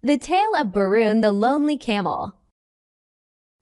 The Tale of Baroon the Lonely Camel.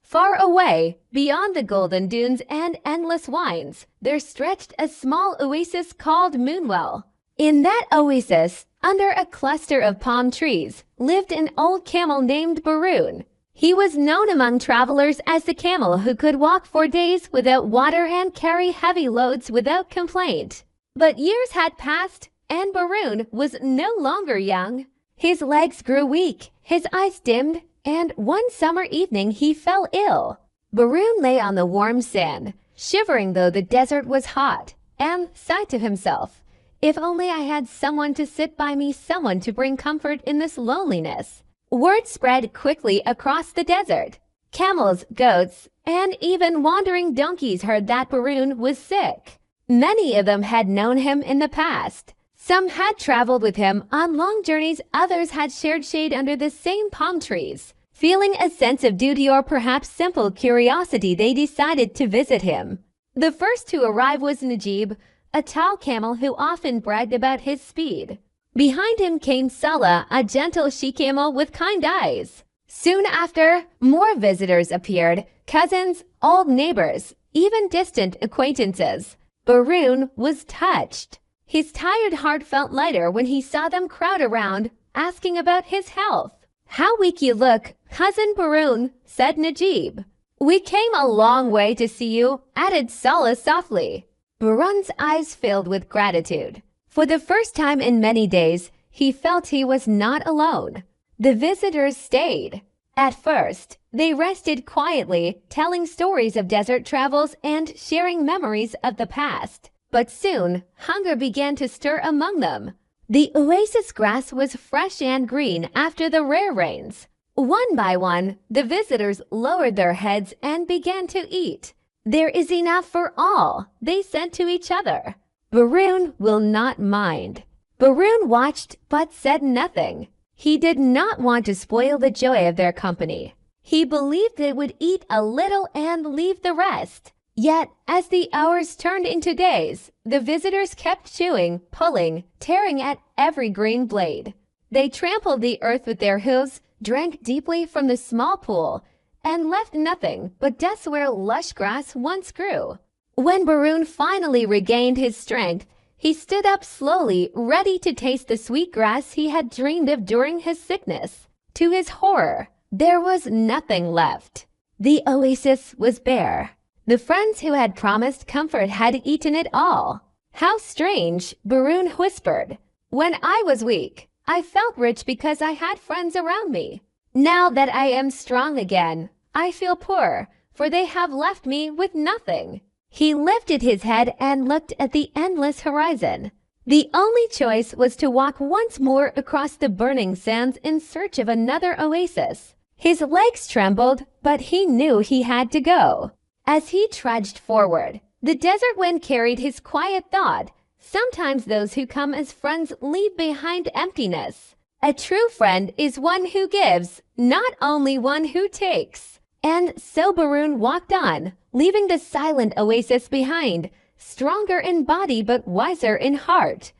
Far away, beyond the golden dunes and endless wines, there stretched a small oasis called Moonwell. In that oasis, under a cluster of palm trees, lived an old camel named Baroon. He was known among travelers as the camel who could walk for days without water and carry heavy loads without complaint. But years had passed, and Baroon was no longer young. His legs grew weak, his eyes dimmed, and one summer evening he fell ill. Baroon lay on the warm sand, shivering though the desert was hot, and sighed to himself, "If only I had someone to sit by me, someone to bring comfort in this loneliness." Word spread quickly across the desert. Camels, goats, and even wandering donkeys heard that Baroon was sick. Many of them had known him in the past. Some had traveled with him on long journeys, others had shared shade under the same palm trees. Feeling a sense of duty or perhaps simple curiosity, they decided to visit him. The first to arrive was Najib, a tall camel who often bragged about his speed. Behind him came Salah, a gentle she-camel with kind eyes. Soon after, more visitors appeared, cousins, old neighbors, even distant acquaintances. Baroon was touched. His tired heart felt lighter when he saw them crowd around, asking about his health. "How weak you look, Cousin Baroon," said Najib. "We came a long way to see you," added Salah softly. Baroon's eyes filled with gratitude. For the first time in many days, he felt he was not alone. The visitors stayed. At first, they rested quietly, telling stories of desert travels and sharing memories of the past. But soon, hunger began to stir among them. The oasis grass was fresh and green after the rare rains. One by one, the visitors lowered their heads and began to eat. "There is enough for all," they said to each other. "Baroon will not mind." Baroon watched but said nothing. He did not want to spoil the joy of their company. He believed they would eat a little and leave the rest. Yet, as the hours turned into days, the visitors kept chewing, pulling, tearing at every green blade. They trampled the earth with their hooves, drank deeply from the small pool, and left nothing but dust where lush grass once grew. When Baroon finally regained his strength, he stood up slowly, ready to taste the sweet grass he had dreamed of during his sickness. To his horror, there was nothing left. The oasis was bare. The friends who had promised comfort had eaten it all. "How strange," Baroon whispered. "When I was weak, I felt rich because I had friends around me. Now that I am strong again, I feel poor, for they have left me with nothing." He lifted his head and looked at the endless horizon. The only choice was to walk once more across the burning sands in search of another oasis. His legs trembled, but he knew he had to go. As he trudged forward, the desert wind carried his quiet thought. Sometimes those who come as friends leave behind emptiness. A true friend is one who gives, not only one who takes. And so Baroon walked on, leaving the silent oasis behind, stronger in body but wiser in heart.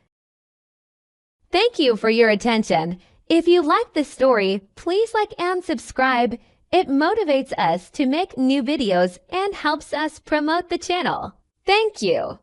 Thank you for your attention. If you liked this story, please like and subscribe. It motivates us to make new videos and helps us promote the channel. Thank you.